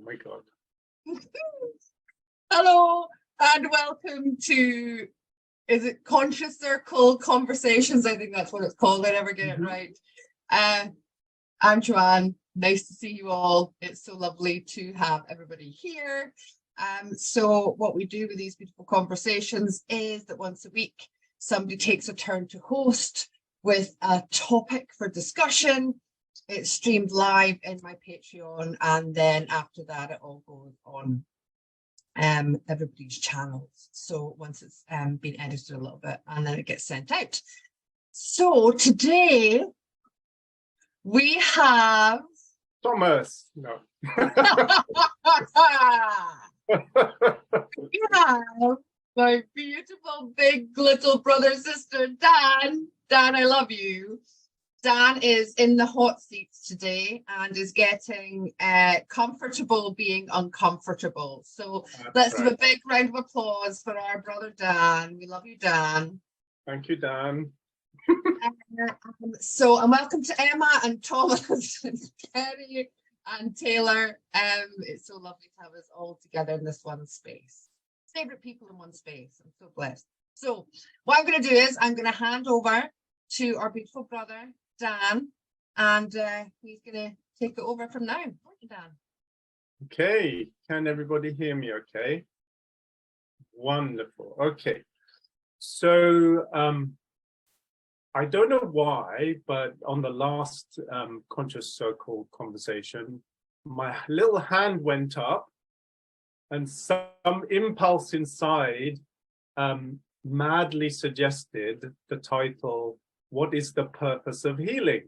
my God. Hello and welcome to, is it Conscious Circle Conversations? I think that's what it's called. I never get it right. I'm Joanne. Nice to see you all. It's so lovely to have everybody here. So what we do with these beautiful conversations is that once a week, somebody takes a turn to host with a topic for discussion. It's streamed live in my Patreon, and then after that, it all goes on everybody's channels. So once it's been edited a little bit, and then it gets sent out. So today we have Thomas. No. We have my beautiful big little brother sister Dan. Dan, I love you. Dan is in the hot seats today and is getting comfortable being uncomfortable. So let's have a big round of applause for our brother Dan. We love you, Dan. Thank you, Dan. And welcome to Emma and Thomas and Kerry and Taylor. It's so lovely to have us all together in this one space. Favorite people in one space. I'm so blessed. So what I'm going to do is I'm going to hand over to our beautiful brother Dan, and he's going to take it over from now. Thank you, Dan. Okay, can everybody hear me okay? Wonderful. Okay, so I don't know why, but on the last Conscious Circle conversation, my little hand went up and some impulse inside madly suggested the title, "What is the Purpose of Healing?"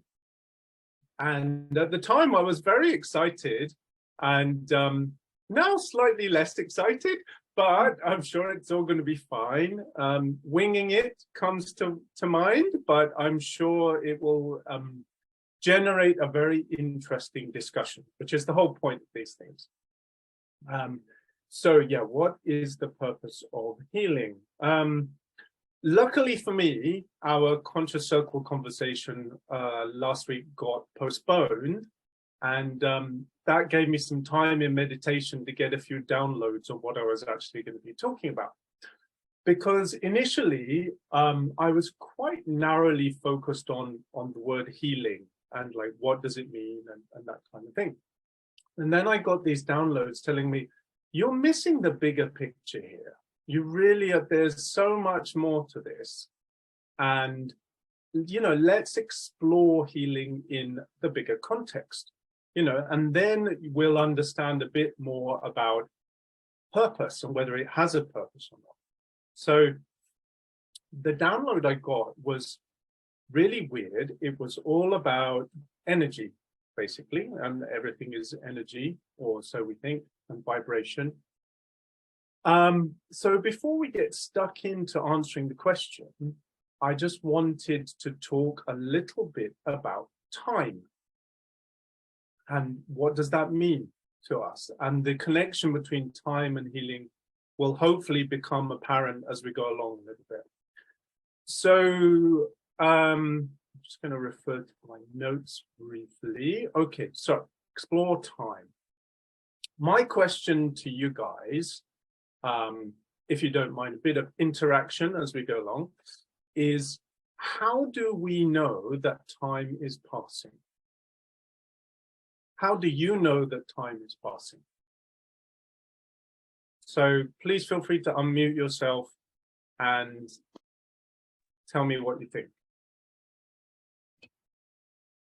And at the time I was very excited, and now slightly less excited, but I'm sure it's all going to be fine. Winging it comes to mind, but I'm sure it will generate a very interesting discussion, which is the whole point of these things. So yeah, what is the purpose of healing? Luckily for me, our Conscious Circle conversation last week got postponed, and that gave me some time in meditation to get a few downloads on what I was actually going to be talking about. Because initially, I was quite narrowly focused on the word healing and like, what does it mean and that kind of thing. And then I got these downloads telling me, you're missing the bigger picture here. You really are, there's so much more to this. And, you know, let's explore healing in the bigger context, you know, and then we'll understand a bit more about purpose and whether it has a purpose or not. So the download I got was really weird. It was all about energy, basically, and everything is energy, or so we think, and vibration. So before we get stuck into answering the question, I just wanted to talk a little bit about time. And what does that mean to us? And the connection between time and healing will hopefully become apparent as we go along a little bit. So I'm just going to refer to my notes briefly. Okay, so explore time. My question to you guys, if you don't mind a bit of interaction as we go along, is how do we know that time is passing? How do you know that time is passing? So please feel free to unmute yourself and tell me what you think.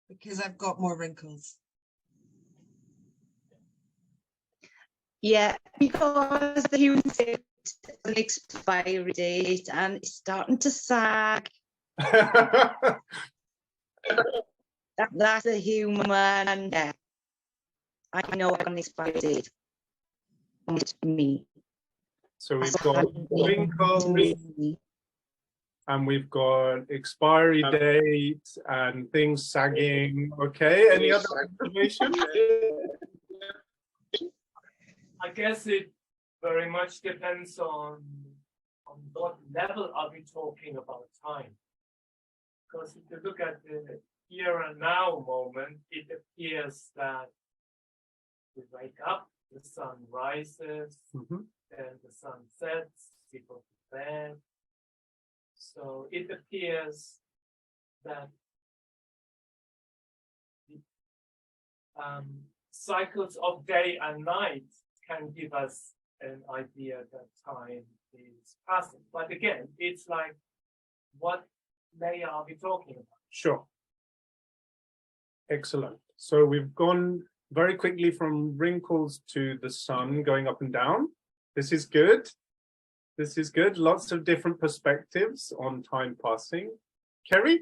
Because I've got more wrinkles. Yeah, because the human said an expiry date and it's starting to sag. That's a human, and yeah, I know I'm an expiry date. It's me. So we've got wrinkles, and we've got expiry date and things sagging. Okay, any other observations? I guess it very much depends on what level are we talking about time. Because if you look at the here and now moment, it appears that we wake up the sun rises and the sun sets, people go to bed. So it appears that the cycles of day and night can give us an idea that time is passing. But again, it's like, what layer are we talking about? Sure. Excellent. So we've gone very quickly from wrinkles to the sun going up and down. This is good. This is good. Lots of different perspectives on time passing. Kerry?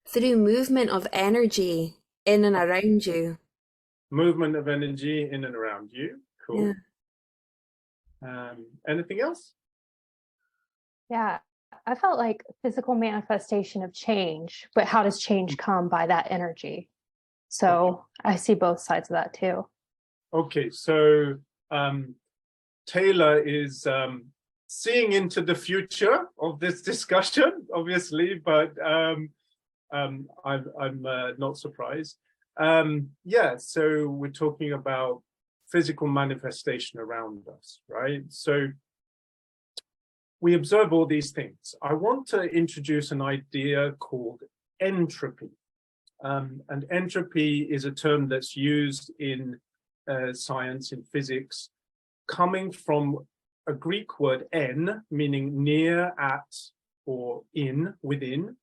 Through movement of energy in and around you. Movement of energy in and around you. Cool. Yeah. Anything else? Yeah, I felt like physical manifestation of change, but how does change come by that energy? So I see both sides of that too. Okay, so Taylor is seeing into the future of this discussion, obviously, but I'm not surprised. Yeah, so we're talking about physical manifestation around us, right? So we observe all these things. I want to introduce an idea called entropy. And entropy is a term that's used in science, in physics, coming from a Greek word en, meaning near, at, or in, within,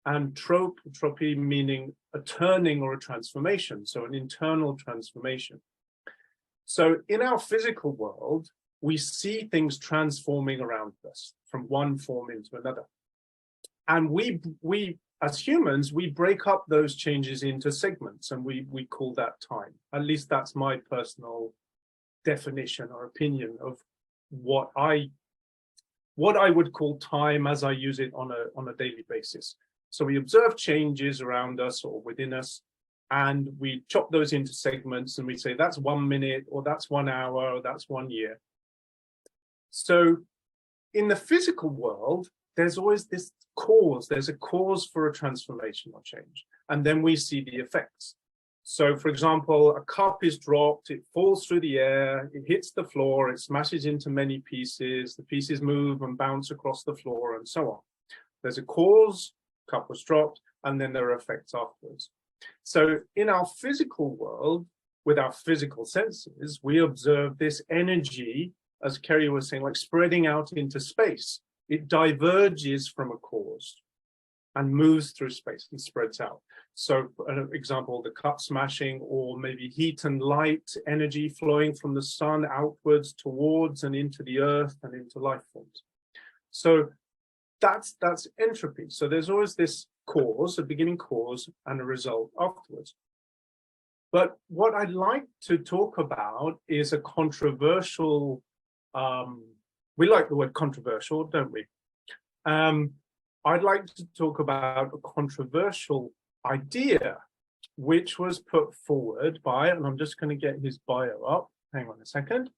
and tropy meaning a turning or a transformation, so an internal transformation. So in our physical world, we see things transforming around us from one form into another. And we as humans, we break up those changes into segments, and we call that time. At least that's my personal definition or opinion of what I would call time as I use it on a daily basis. So we observe changes around us or within us, and we chop those into segments, and we say that's 1 minute, or that's 1 hour, or that's 1 year. So in the physical world, there's always this cause. There's a cause for a transformation or change, and then we see the effects. So, for example, a cup is dropped, it falls through the air, it hits the floor, it smashes into many pieces, the pieces move and bounce across the floor, and so on. There's a cause, cup was dropped, and then there are effects afterwards. So in our physical world, with our physical senses, we observe this energy, as Kerry was saying, like spreading out into space. It diverges from a cause and moves through space and spreads out. So, for an example, the cup smashing, or maybe heat and light energy flowing from the sun outwards towards and into the earth and into life forms. So that's entropy. So there's always this cause, a beginning cause, and a result afterwards. But what I'd like to talk about is a controversial, we like the word controversial, don't we? I'd like to talk about a controversial idea which was put forward by, and I'm just going to get his bio up. Hang on a second.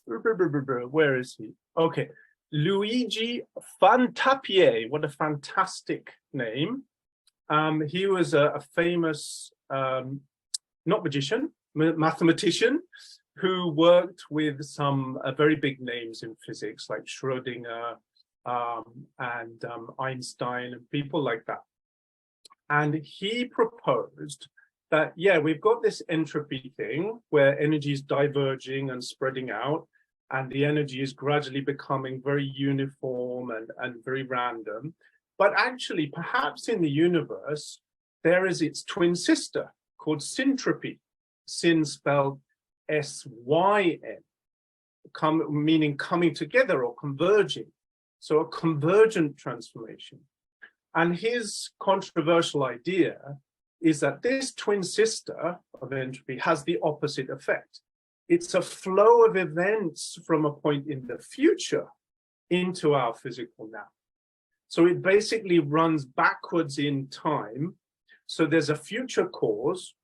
Where is he? Okay, Luigi Fantapié. What a fantastic name. He was a famous, not magician, mathematician, who worked with some very big names in physics, like Schrödinger and Einstein and people like that. And he proposed that, yeah, we've got this entropy thing where energy is diverging and spreading out, and the energy is gradually becoming very uniform and very random. But actually, perhaps in the universe, there is its twin sister called syntropy, syn spelled S-Y-N, meaning coming together or converging. So a convergent transformation. And his controversial idea is that this twin sister of entropy has the opposite effect. It's a flow of events from a point in the future into our physical now. So it basically runs backwards in time. So there's a future cause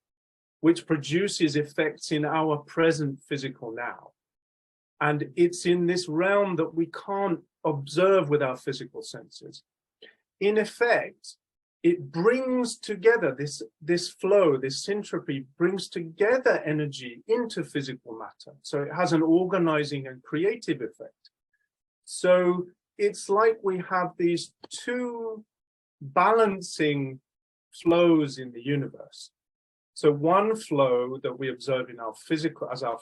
which produces effects in our present physical now. And it's in this realm that we can't observe with our physical senses. In effect, it brings together this flow, this syntropy brings together energy into physical matter. So it has an organizing and creative effect. So it's like we have these two balancing flows in the universe. So one flow that we observe in our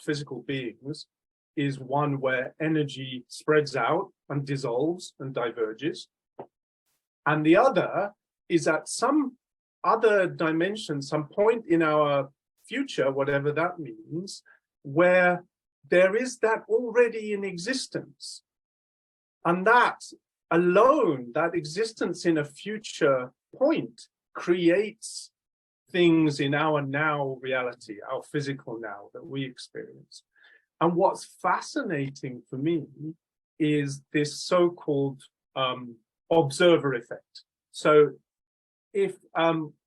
physical beings is one where energy spreads out and dissolves and diverges. And the other is at some other dimension, some point in our future, whatever that means, where there is that already in existence. And that alone, that existence in a future point, creates things in our now reality, our physical now that we experience. And what's fascinating for me is this so-called observer effect. So if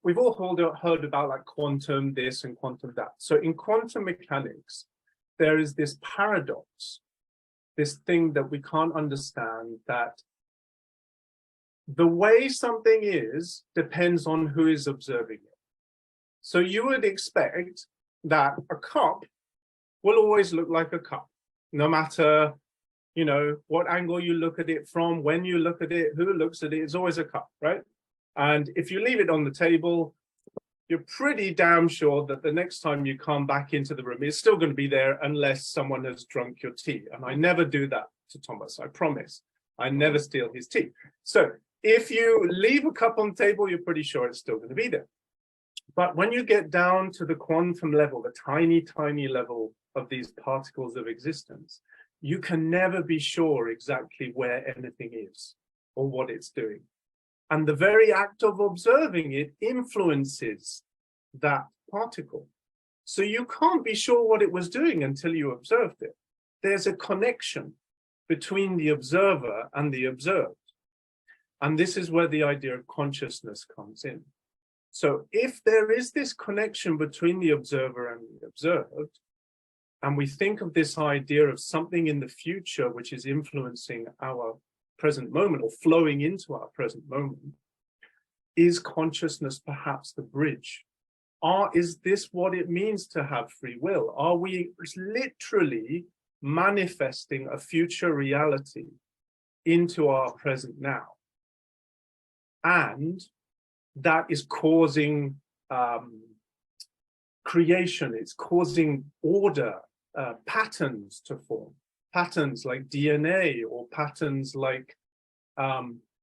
we've all heard about like quantum this and quantum that. So in quantum mechanics, there is this paradox, this thing that we can't understand, that the way something is depends on who is observing it. So you would expect that a cup will always look like a cup, no matter, you know, what angle you look at it from, when you look at it, who looks at it, it's always a cup, right? And if you leave it on the table, you're pretty damn sure that the next time you come back into the room, it's still going to be there unless someone has drunk your tea. And I never do that to Thomas, I promise. I never steal his tea. So if you leave a cup on the table, you're pretty sure it's still going to be there. But when you get down to the quantum level, the tiny, tiny level of these particles of existence, you can never be sure exactly where anything is or what it's doing. And the very act of observing it influences that particle. So you can't be sure what it was doing until you observed it. There's a connection between the observer and the observed. And this is where the idea of consciousness comes in. So if there is this connection between the observer and the observed, and we think of this idea of something in the future which is influencing our present moment or flowing into our present moment, is consciousness perhaps the bridge? Is this what it means to have free will? Are we literally manifesting a future reality into our present now? And that is causing creation, it's causing order, patterns to form. Patterns like DNA, or patterns like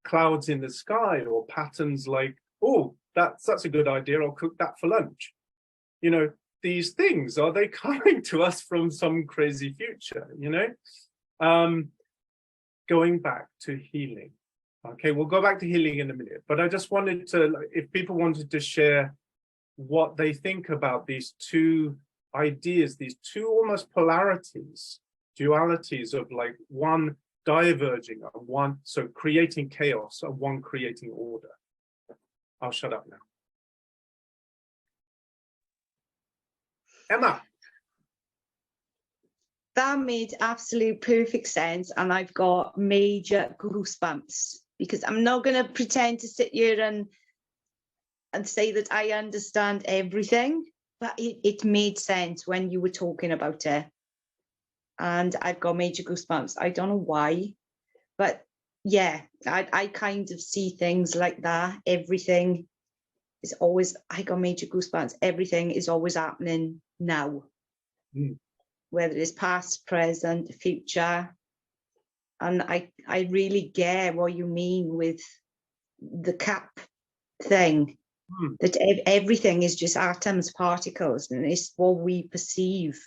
clouds in the sky, or patterns like, oh, that's a good idea, I'll cook that for lunch. You know, these things, are they coming to us from some crazy future, you know? Going back to healing. Okay, we'll go back to healing in a minute, but I just wanted to, if people wanted to share what they think about these two ideas, these two almost polarities, dualities of like one diverging and one, so creating chaos and one creating order. I'll shut up now. Emma. That made absolute perfect sense, and I've got major goosebumps, because I'm not going to pretend to sit here and say that I understand everything, but it made sense when you were talking about it. And I've got major goosebumps. I don't know why, but yeah, I kind of see things like that. Everything is always, I got major goosebumps. Everything is always happening now, whether it's past, present, future. And I really get what you mean with the cup thing, that everything is just atoms, particles, and it's what we perceive.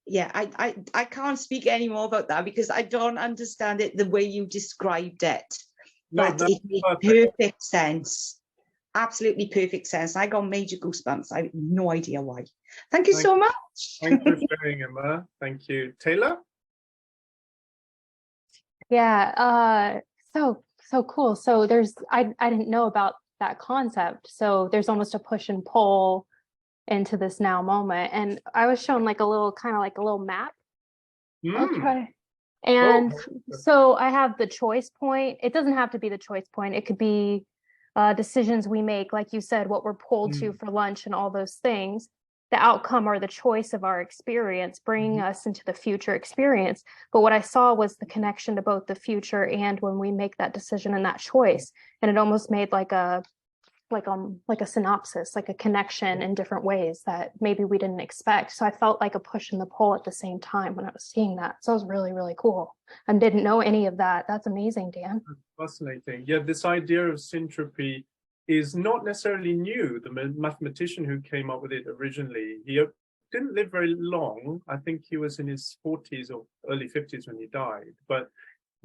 Yeah, I can't speak any more about that because I don't understand it the way you described it. But it made perfect sense. Absolutely perfect sense. I got major goosebumps. I have no idea why. Thank you so much. Thanks for sharing, Emma. Thank you. Taylor? Yeah, so cool. So I didn't know about that concept. So there's almost a push and pull into this now moment. And I was shown like a little, kind of like a little map. I'll try. And Oh. so I have the choice point. It doesn't have to be the choice point. It could be decisions we make, like you said, what we're pulled to for lunch and all those things. The outcome or the choice of our experience, bringing us into the future experience. But what I saw was the connection to both the future and when we make that decision and that choice. And it almost made like a synopsis, like a connection in different ways that maybe we didn't expect. So I felt like a push and the pull at the same time when I was seeing that. So it was really, really cool. I didn't know any of that. That's amazing, Dan. Fascinating. Yeah, this idea of syntropy is not necessarily new. The mathematician who came up with it originally, he didn't live very long. I think he was in his 40s or early 50s when he died. But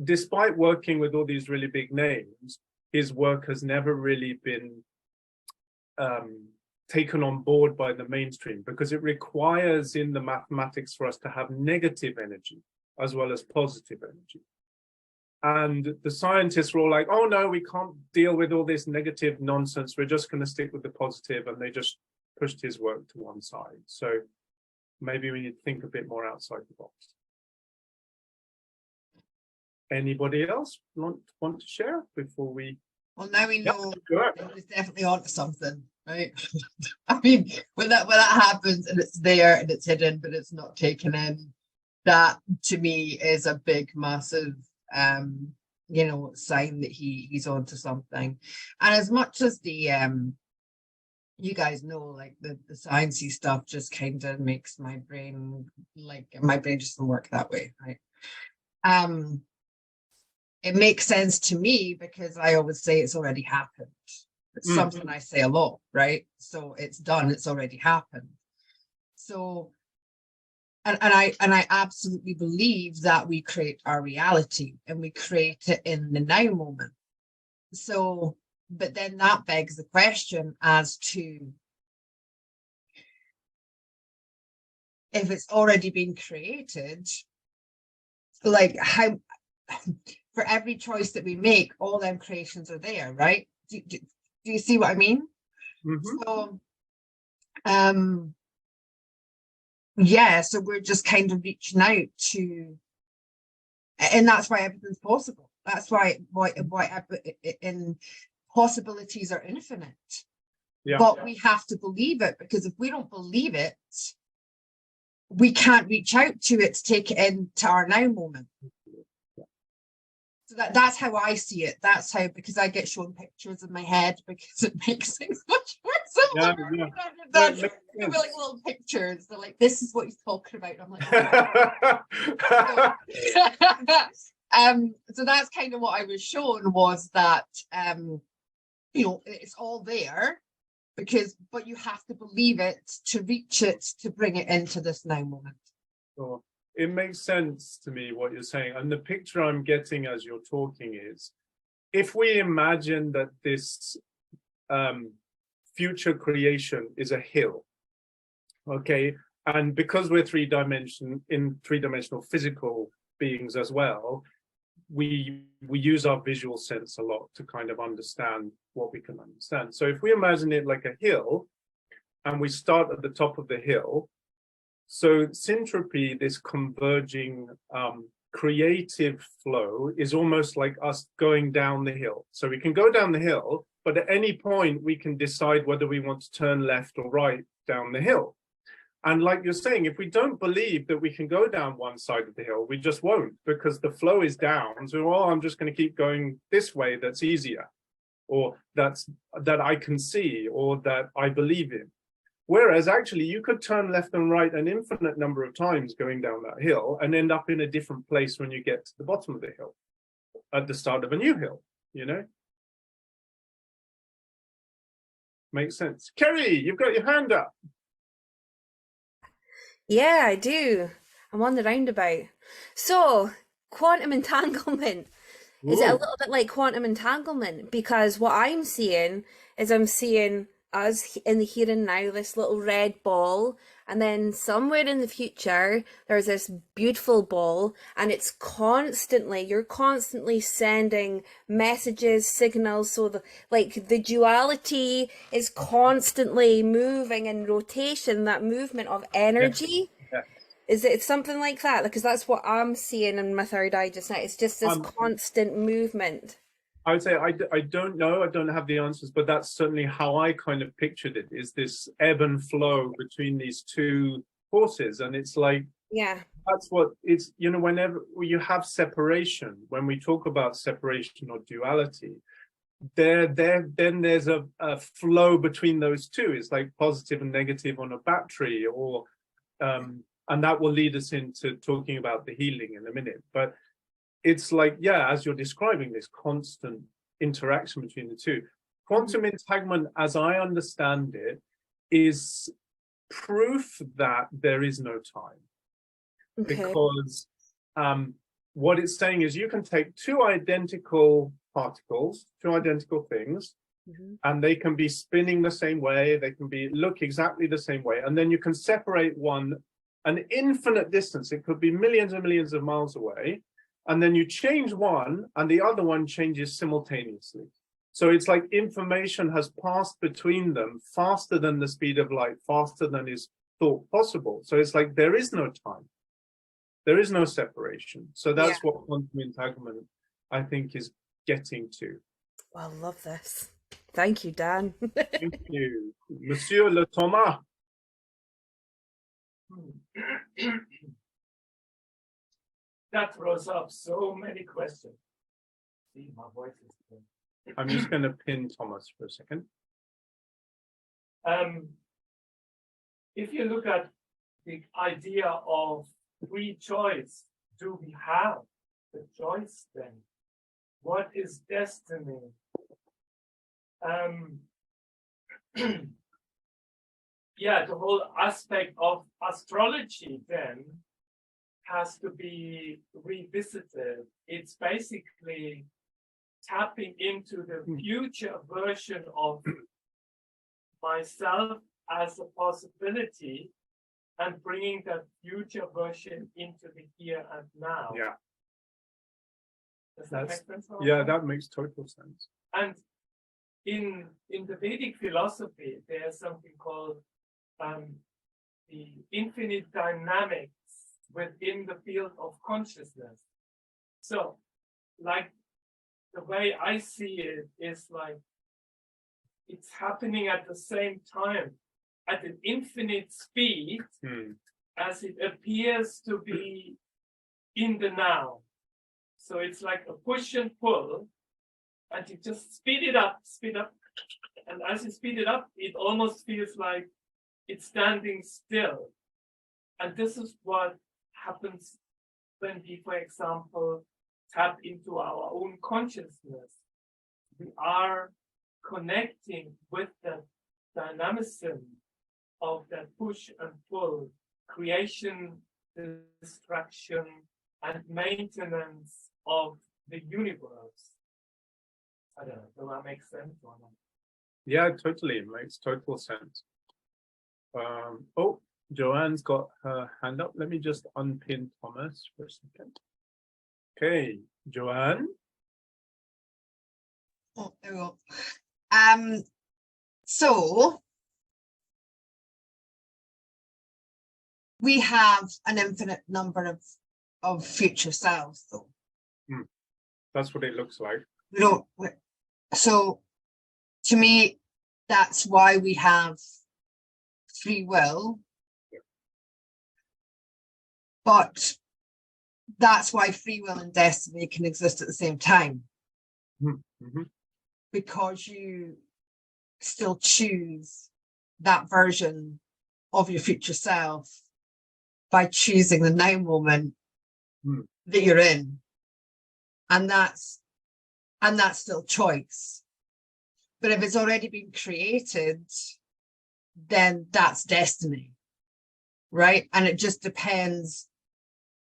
despite working with all these really big names, his work has never really been taken on board by the mainstream, because it requires in the mathematics for us to have negative energy as well as positive energy. And the scientists were all like, oh no, we can't deal with all this negative nonsense. We're just going to stick with the positive. And they just pushed his work to one side. So maybe we need to think a bit more outside the box. Anybody else want to share before we? Well, now we know Sure. it's definitely onto something, right? I mean, when that happens and it's there and it's hidden, but it's not taken in, that to me is a big, massive, you know, sign that he's onto something. And as much as the you guys know, like the sciencey stuff just kind of makes my brain just doesn't work that way, right? It makes sense to me because I always say it's already happened. It's something I say a lot, right? So it's done, it's already happened. So, and I absolutely believe that we create our reality and we create it in the now moment. So, but then that begs the question as to if it's already been created, like how, for every choice that we make, all them creations are there, right? Do you see what I mean? So, yeah, so we're just kind of reaching out to, and that's why everything's possible. That's why in possibilities are infinite. Yeah. But we have to believe it, because if we don't believe it, we can't reach out to it to take it into our now moment. So that's how I see it. That's how, because I get shown pictures in my head because it makes things much more simpler. Be like little pictures. They're like, this is what he's talking about. I'm like, so that's kind of what I was shown, was that you know, it's all there, but you have to believe it to reach it, to bring it into this now moment. Sure. It makes sense to me what you're saying. And the picture I'm getting as you're talking is, if we imagine that this future creation is a hill, okay, and because we're three-dimensional physical beings as well, we use our visual sense a lot to kind of understand what we can understand. So if we imagine it like a hill, and we start at the top of the hill, so syntropy, this converging creative flow, is almost like us going down the hill. So we can go down the hill, but at any point we can decide whether we want to turn left or right down the hill. And like you're saying, if we don't believe that we can go down one side of the hill, we just won't, because the flow is down. So, well, I'm just going to keep going this way, that's easier, or that I can see, or that I believe in. Whereas actually you could turn left and right an infinite number of times going down that hill and end up in a different place when you get to the bottom of the hill, at the start of a new hill, you know? Makes sense. Kerry, you've got your hand up. Yeah, I do. I'm on the roundabout. So, quantum entanglement. Is it a little bit like quantum entanglement? Because what I'm seeing is I'm seeing us in the here and now, this little red ball, and then somewhere in the future there's this beautiful ball, and it's you're constantly sending messages, signals, so the duality is constantly moving in rotation, that movement of energy. Yeah. Is it something like that? Because that's what I'm seeing in my third eye just now. It's just this constant movement. I would say I don't know. I don't have the answers, but that's certainly how I kind of pictured it, is this ebb and flow between these two forces. And it's like, yeah, that's what it's, you know, whenever you have separation, when we talk about separation or duality, then there's a flow between those two. It's like positive and negative on a battery, or and that will lead us into talking about the healing in a minute. But it's like, yeah, as you're describing, this constant interaction between the two. Quantum entanglement, as I understand it, is proof that there is no time. okay. Because what it's saying is you can take two identical particles, two identical things, and they can be spinning the same way, they can be look exactly the same way, and then you can separate one an infinite distance. It could be millions and millions of miles away, and then you change one and the other one changes simultaneously. So it's like information has passed between them faster than the speed of light, faster than is thought possible. So it's like there is no time, there is no separation. So that's what quantum entanglement, I think, is getting to. Well, I love this. Thank you, Dan. Thank you, Monsieur Le Thomas. That throws up so many questions. See, my voice is good. I'm just going to pin Thomas for a second. If you look at the idea of free choice, do we have the choice then? What is destiny? Yeah, the whole aspect of astrology then has to be revisited. It's basically tapping into the future version of myself as a possibility and bringing that future version into the here and now. Yeah. Does that make sense? Yeah, that makes total sense. And in the Vedic philosophy, there's something called the infinite dynamics within the field of consciousness. So, like, the way I see it is like it's happening at the same time at an infinite speed as it appears to be in the now. So it's like a push and pull, and you just speed up. And as you speed it up, it almost feels like it's standing still. And this is what happens when we, for example, tap into our own consciousness. We are connecting with the dynamism of that push and pull, creation, destruction, and maintenance of the universe. I don't know, does that make sense or not? Yeah, totally. It makes total sense. Oh, Joanne's got her hand up. Let me just unpin Thomas for a second. Okay, Joanne. Oh, there we go. So we have an infinite number of future selves, though. That's what it looks like. We don't. So, to me, that's why we have free will. But that's why free will and destiny can exist at the same time. Because you still choose that version of your future self by choosing the now moment that you're in. And that's still choice. But if it's already been created, then that's destiny, right? And it just depends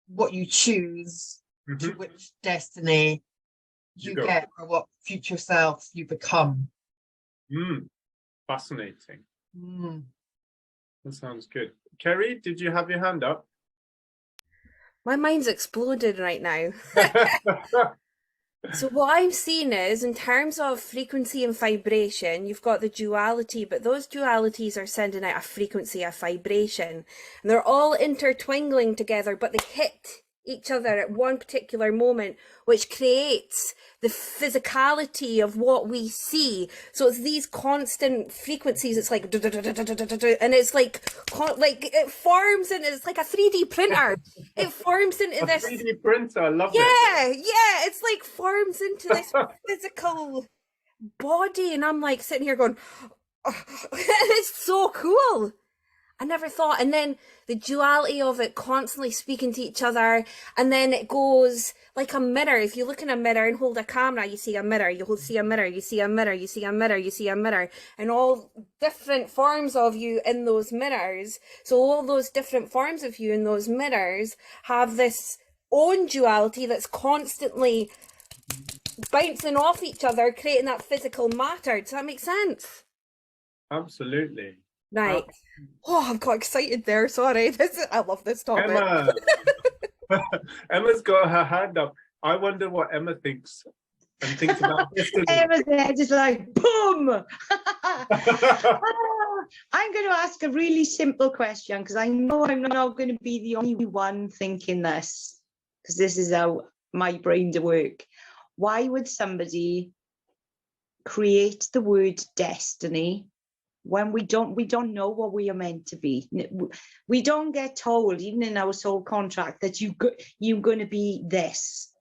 what you choose to which destiny you get or what future self you become. Fascinating. That sounds good. Kerry, did you have your hand up? My mind's exploded right now. So what I'm seeing is, in terms of frequency and vibration, you've got the duality, but those dualities are sending out a frequency, a vibration, and they're all intertwingling together, but they hit each other at one particular moment, which creates the physicality of what we see. So it's these constant frequencies. It's like, and it's like it forms, and it's like a 3D printer. It forms into this 3D printer, I love it. yeah, it's like forms into this physical body, and I'm like sitting here going, oh, it's so cool. I never thought. And then the duality of it constantly speaking to each other, and then it goes like a mirror. If you look in a mirror and hold a camera, you see a mirror, you see a mirror, you see a mirror, you see a mirror, you see a mirror, and all different forms of you in those mirrors. So all those different forms of you in those mirrors have this own duality that's constantly bouncing off each other, creating that physical matter. Does that make sense? Absolutely. Right. Oh, I've got excited there. Sorry. I love this topic. Emma's got her hand up. I wonder what Emma thinks and thinks about history. Emma's there just like, boom! I'm going to ask a really simple question, because I know I'm not going to be the only one thinking this, because this is how my brain to work. Why would somebody create the word destiny when we don't know what we are meant to be? We don't get told, even in our soul contract, that you're going to be this.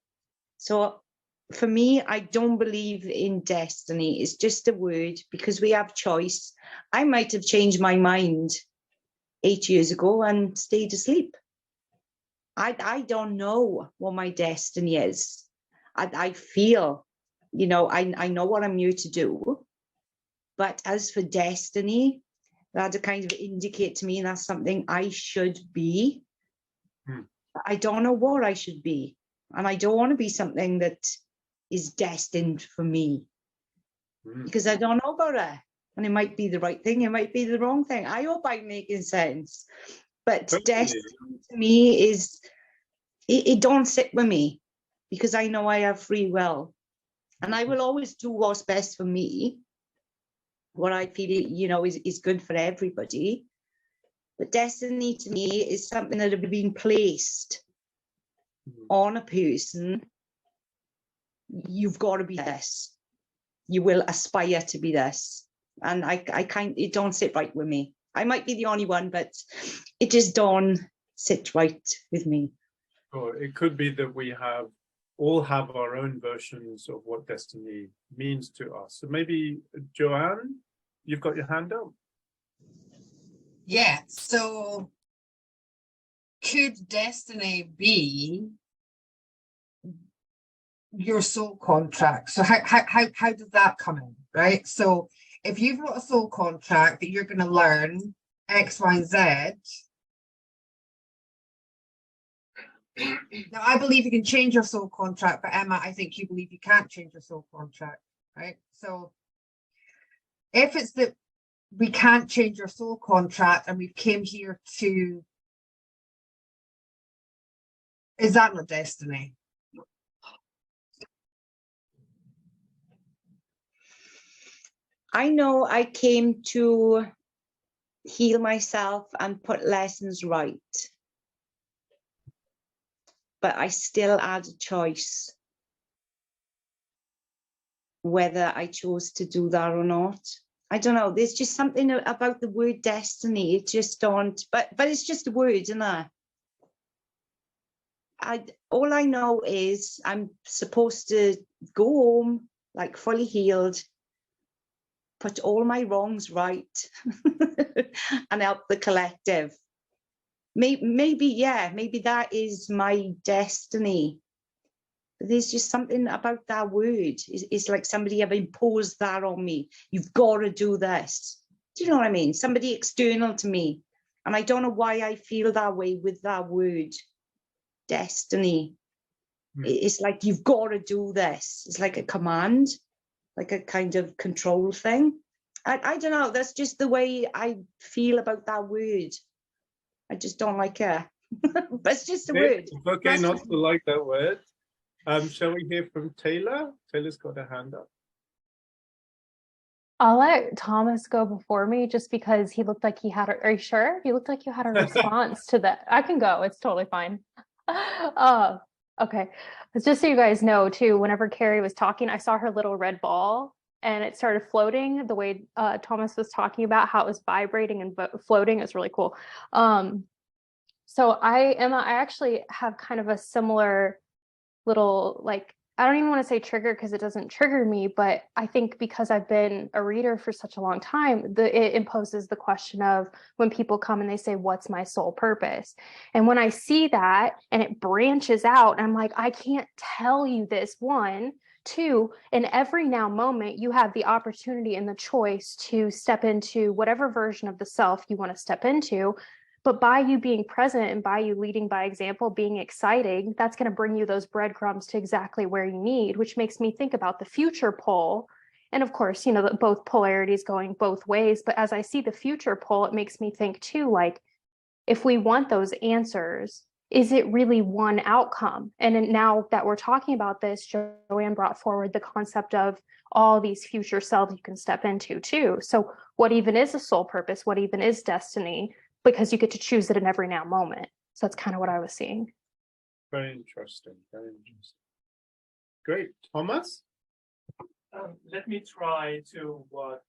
So for me, I don't believe in destiny. It's just a word, because we have choice. I might have changed my mind 8 years ago and stayed asleep. I don't know what my destiny is. I feel, I know what I'm here to do. But as for destiny, that to kind of indicate to me that's something I should be. I don't know what I should be. And I don't want to be something that is destined for me, because I don't know about it. And it might be the right thing, it might be the wrong thing. I hope I'm making sense. But destiny to me is, it don't sit with me, because I know I have free will. And I will always do what's best for me, what I feel, is good for everybody. But destiny to me is something that has been placed on a person. You've got to be this. You will aspire to be this. And it don't sit right with me. I might be the only one, but it just don't sit right with me. Or it could be that we all have our own versions of what destiny means to us. So maybe, Joanne, you've got your hand up. Yeah, so could destiny be your soul contract? So how does that come in, right? So if you've got a soul contract that you're going to learn X, Y, and Z, now I believe you can change your soul contract, but Emma, I think you believe you can't change your soul contract, right? So if it's that we can't change your soul contract and we've came here to, is that not destiny? I know I came to heal myself and put lessons right, but I still had a choice whether I chose to do that or not. I don't know. There's just something about the word destiny. It just don't. But it's just a word, isn't it? All I know is I'm supposed to go home like fully healed, put all my wrongs right, and help the collective. Maybe that is my destiny. But there's just something about that word. It's like somebody have imposed that on me. You've got to do this. Do you know what I mean? Somebody external to me. And I don't know why I feel that way with that word, destiny. It's like, you've got to do this. It's like a command, like a kind of control thing. I don't know. That's just the way I feel about that word. I just don't like it. But it's just a word. It's okay not to like that word. Shall we hear from Taylor? Taylor's got a hand up. I'll let Thomas go before me just because he looked like he had are you sure? You looked like you had a response to that. I can go, it's totally fine. Okay. It's just so you guys know too, whenever Kerry was talking, I saw her little red ball and it started floating the way Thomas was talking about how it was vibrating and floating. It's really cool. So Emma, I actually have kind of a similar little, like, I don't even want to say trigger because it doesn't trigger me, but I think because I've been a reader for such a long time, it imposes the question of when people come and they say, what's my soul purpose? And when I see that and it branches out, I'm like, I can't tell you this. One, two, in every now moment, you have the opportunity and the choice to step into whatever version of the self you want to step into. But by you being present and by you leading by example, being exciting, that's going to bring you those breadcrumbs to exactly where you need, which makes me think about the future pole. And of course, you know, both polarities going both ways. But as I see the future pole, it makes me think too, like, if we want those answers, is it really one outcome? And now that we're talking about this, Joanne brought forward the concept of all these future selves you can step into too. So what even is a soul purpose? What even is destiny? Because you get to choose it in every now moment. So that's kind of what I was seeing. Very interesting. Very interesting. Great. Thomas? Let me try to what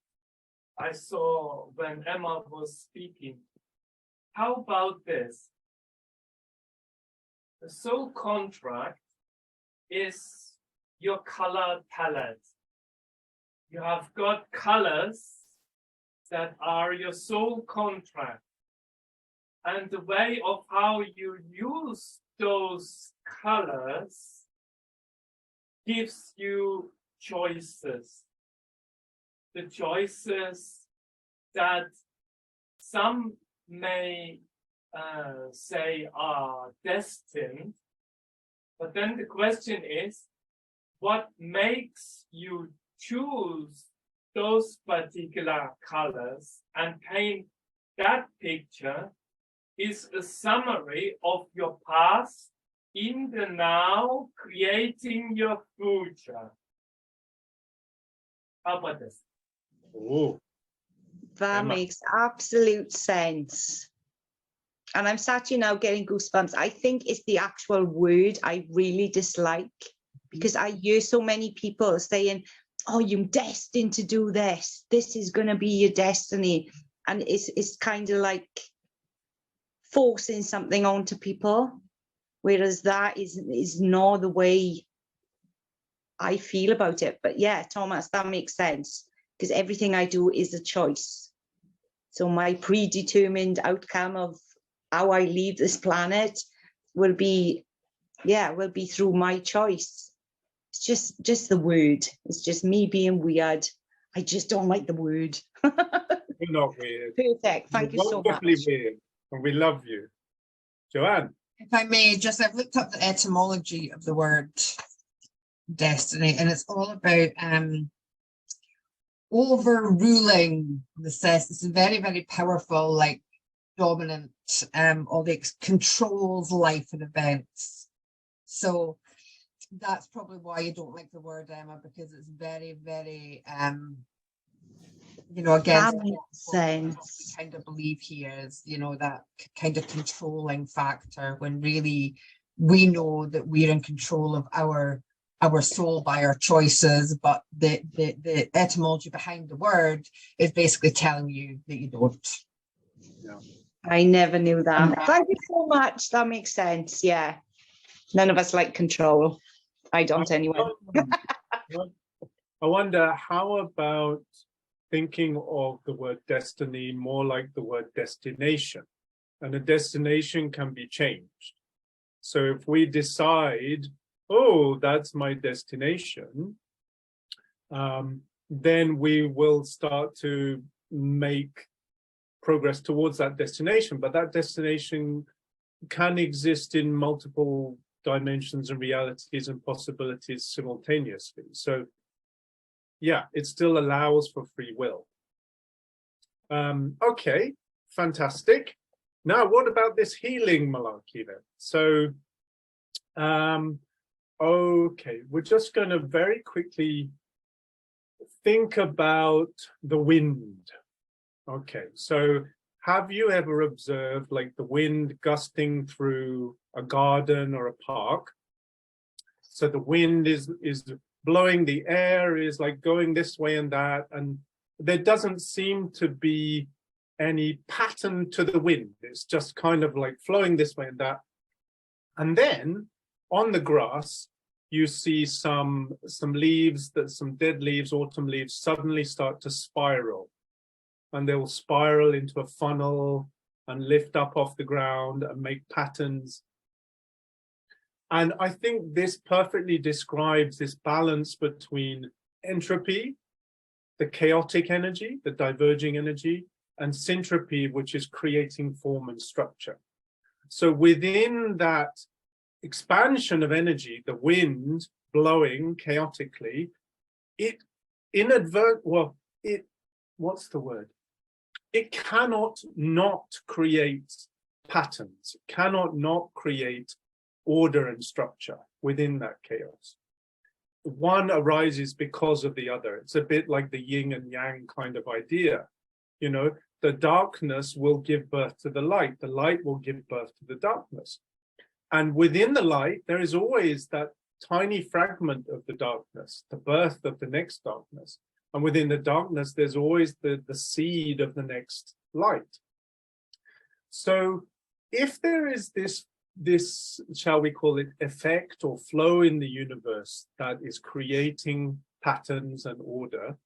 I saw when Emma was speaking. How about this? The soul contract is your color palette. You have got colors that are your soul contract. And the way of how you use those colors gives you choices. The choices that some may say are destined, but then the question is, what makes you choose those particular colors and paint that picture is a summary of your past in the now, creating your future. How about this? Oh, that Emma. makes absolute sense. And I'm sat here now getting goosebumps. I think it's the actual word I really dislike, because I hear so many people saying, oh, you're destined to do this. This is going to be your destiny. And it's kind of like forcing something onto people, whereas that is not the way I feel about it. But yeah, Thomas, that makes sense, because everything I do is a choice. So my predetermined outcome of how I leave this planet will be through my choice. It's just the word. It's just me being weird. I just don't like the word. You're not weird. Perfect. Thank you so much. Wonderfully weird, and we love you. Joanne? If I may, I've looked up the etymology of the word destiny, and it's all about overruling necessity. It's very, very powerful, like dominant, all the controls life and events. So that's probably why you don't like the word, Emma, because it's very, very against what we kind of believe here is, that kind of controlling factor, when really we know that we're in control of our soul by our choices, but the etymology behind the word is basically telling you that you don't. Yeah. I never knew that. Thank you so much. That makes sense. Yeah. None of us like control. I don't anyway. I wonder, how about thinking of the word destiny more like the word destination? And a destination can be changed. So if we decide, oh, that's my destination, then we will start to make progress towards that destination. But that destination can exist in multiple dimensions and realities and possibilities simultaneously. So yeah, it still allows for free will. Okay, fantastic. Now, what about this healing malarkey then? So, Okay, we're just going to very quickly think about the wind. Okay, so have you ever observed like the wind gusting through a garden or a park? So the wind is blowing, the air is like going this way and that, and there doesn't seem to be any pattern to the wind. It's just kind of like flowing this way and that. And then on the grass, you see some leaves, some dead leaves, autumn leaves suddenly start to spiral. And they will spiral into a funnel and lift up off the ground and make patterns. And I think this perfectly describes this balance between entropy, the chaotic energy, the diverging energy, and syntropy, which is creating form and structure. So within that expansion of energy, the wind blowing chaotically, it cannot not create patterns, it cannot not create order and structure within that chaos. One arises because of the other. It's a bit like the yin and yang kind of idea. You know, the darkness will give birth to the light will give birth to the darkness. And within the light, there is always that tiny fragment of the darkness, the birth of the next darkness. And within the darkness, there's always the seed of the next light. So if there is this, shall we call it, effect or flow in the universe that is creating patterns and order,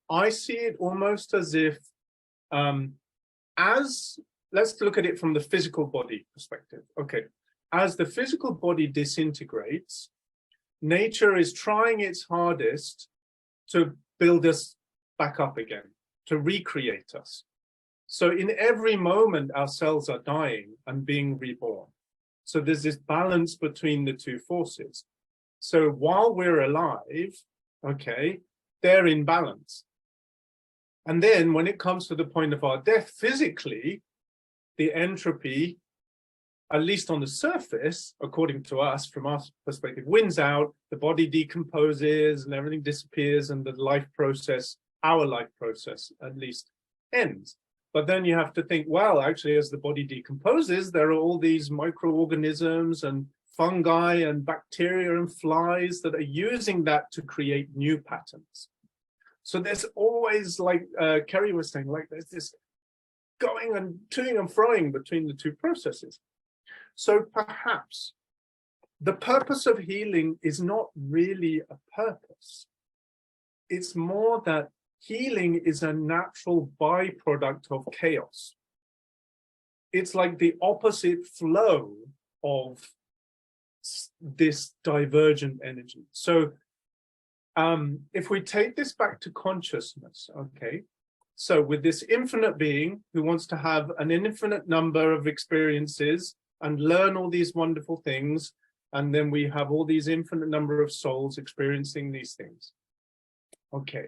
I see it almost as if, let's look at it from the physical body perspective. Okay, as the physical body disintegrates, nature is trying its hardest to build us back up again, to recreate us. So in every moment, our cells are dying and being reborn. So there's this balance between the two forces. So while we're alive, okay, they're in balance. And then when it comes to the point of our death, physically, the entropy, at least on the surface, according to us, from our perspective, wins out, the body decomposes and everything disappears and the life process, our life process at least, ends. But then you have to think, well, actually, as the body decomposes, there are all these microorganisms and fungi and bacteria and flies that are using that to create new patterns. So there's always, like Kerry was saying, like there's this going and toing and froing between the two processes. So perhaps the purpose of healing is not really a purpose. It's more that healing is a natural byproduct of chaos. It's like the opposite flow of this divergent energy. So if we take this back to consciousness, okay, so with this infinite being who wants to have an infinite number of experiences and learn all these wonderful things, and then we have all these infinite number of souls experiencing these things. Okay,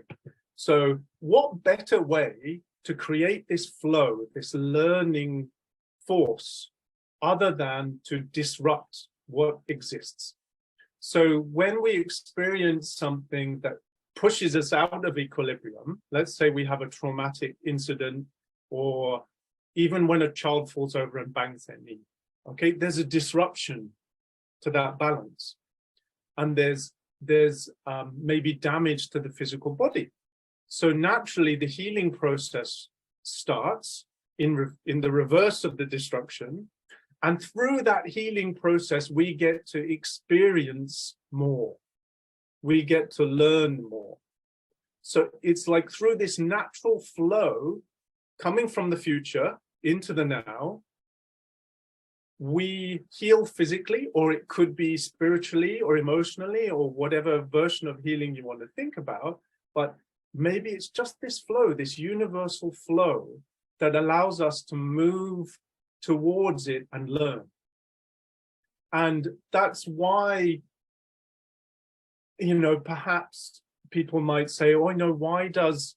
so what better way to create this flow, this learning force, other than to disrupt what exists? So when we experience something that pushes us out of equilibrium, let's say we have a traumatic incident, or even when a child falls over and bangs their knee, okay, there's a disruption to that balance. And there's maybe damage to the physical body. So naturally, the healing process starts in the reverse of the destruction. And through that healing process, we get to experience more. We get to learn more. So it's like through this natural flow coming from the future into the now, we heal physically, or it could be spiritually or emotionally, or whatever version of healing you want to think about. But maybe it's just this flow, this universal flow that allows us to move towards it and learn. And that's why, you know, perhaps people might say, oh, no, why does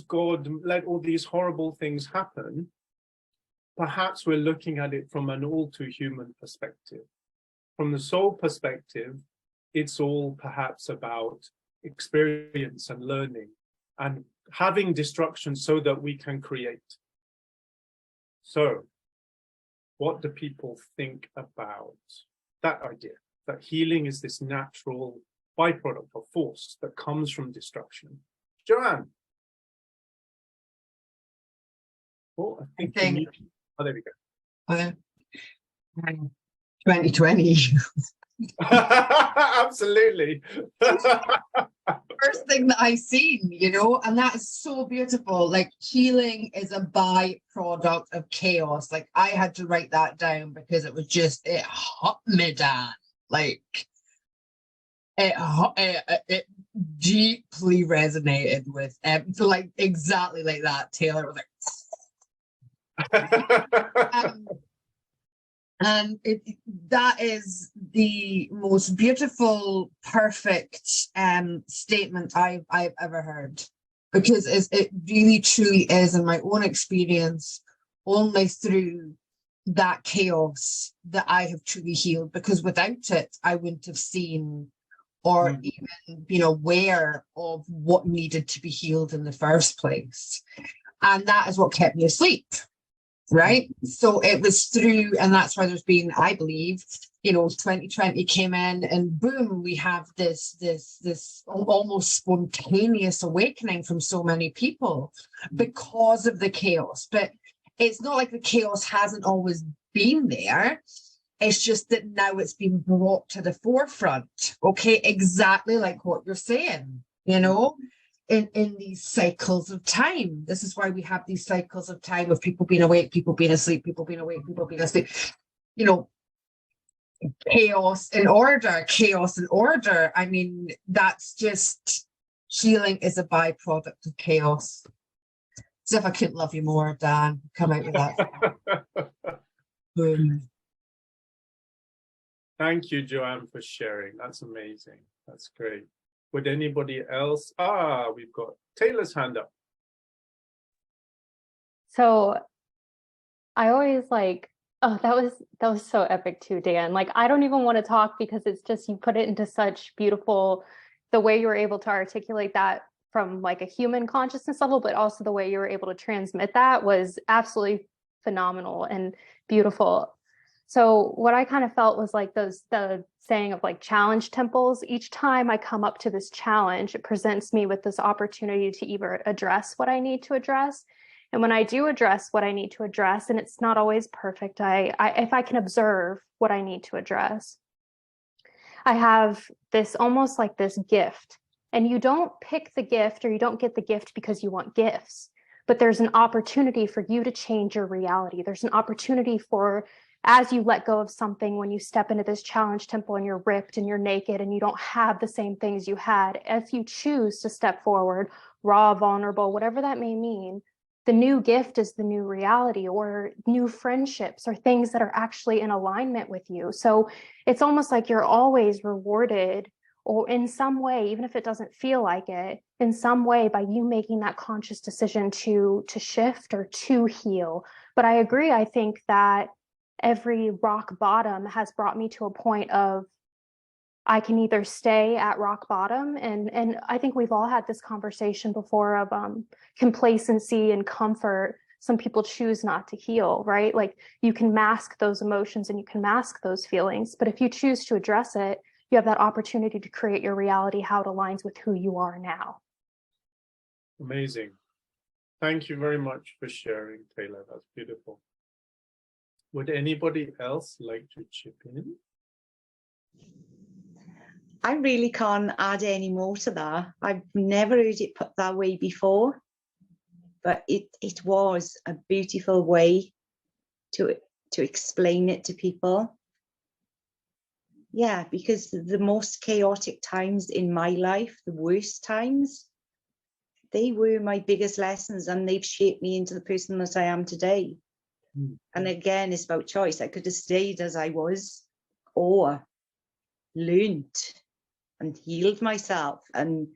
God let all these horrible things happen? Perhaps we're looking at it from an all too human perspective. from the soul perspective, it's all perhaps about experience and learning and having destruction so that we can create. So, what do people think about that idea? That healing is this natural byproduct or force that comes from destruction. Joanne? Oh, I think oh, there we go. 2020. Absolutely. First thing that I seen, you know, and that is so beautiful. Like, healing is a byproduct of chaos. Like, I had to write that down because it was just, it hit me down. Like, it deeply resonated with, like, exactly like that. Taylor was like, and that is the most beautiful, perfect statement I've ever heard, because it really truly is, in my own experience, only through that chaos that I have truly healed, because without it, I wouldn't have seen or even been aware of what needed to be healed in the first place. And that is what kept me asleep. Right. So it was through, and that's why there's been, I believe, you know, 2020 came in and boom, we have this almost spontaneous awakening from so many people because of the chaos. But it's not like the chaos hasn't always been there. It's just that now it's been brought to the forefront. Okay, exactly like what you're saying, you know. In these cycles of time. This is why we have these cycles of time of people being awake, people being asleep, people being awake, people being asleep. You know, chaos and order, chaos and order. I mean, that's just, healing is a byproduct of chaos. As if I couldn't love you more, Dan. Come out with that. Boom. Thank you, Joanne, for sharing. That's amazing. That's great. Would anybody else? We've got Taylor's hand up. So I always like, oh, that was so epic too, Dan. Like, I don't even want to talk because it's just, you put it into such beautiful, the way you were able to articulate that from like a human consciousness level, but also the way you were able to transmit that was absolutely phenomenal and beautiful. So what I kind of felt was like the saying of like challenge temples. Each time I come up to this challenge, it presents me with this opportunity to either address what I need to address. And when I do address what I need to address, and it's not always perfect, if I can observe what I need to address, I have this almost like this gift. And you don't pick the gift, or you don't get the gift because you want gifts, but there's an opportunity for you to change your reality. There's an opportunity for, as you let go of something, when you step into this challenge temple and you're ripped and you're naked and you don't have the same things you had, if you choose to step forward, raw, vulnerable, whatever that may mean, the new gift is the new reality, or new friendships, or things that are actually in alignment with you. So it's almost like you're always rewarded, or in some way, even if it doesn't feel like it, in some way, by you making that conscious decision to shift or to heal. But I agree. I think that every rock bottom has brought me to a point of, I can either stay at rock bottom, and I think we've all had this conversation before of complacency and comfort. Some people choose not to heal, right? Like, you can mask those emotions and you can mask those feelings, but if you choose to address it, you have that opportunity to create your reality, how it aligns with who you are now. Amazing. Thank you very much for sharing, Taylor. That's beautiful. Would anybody else like to chip in? I really can't add any more to that. I've never heard it put that way before, but it was a beautiful way to explain it to people. Yeah, because the most chaotic times in my life, the worst times, they were my biggest lessons, and they've shaped me into the person that I am today. Mm. And again, it's about choice. I could have stayed as I was, or learned and healed myself. And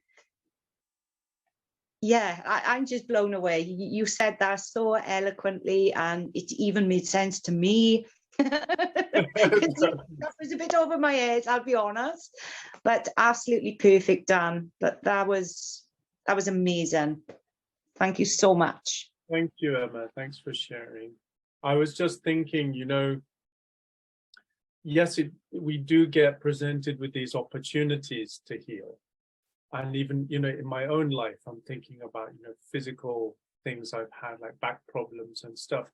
yeah, I'm just blown away. You said that so eloquently, and it even made sense to me. That was a bit over my head, I'll be honest, but absolutely perfect, Dan. That was amazing. Thank you so much. Thank you, Emma. Thanks for sharing. I was just thinking, yes, we do get presented with these opportunities to heal. And even, in my own life, I'm thinking about, physical things I've had, like back problems and stuff.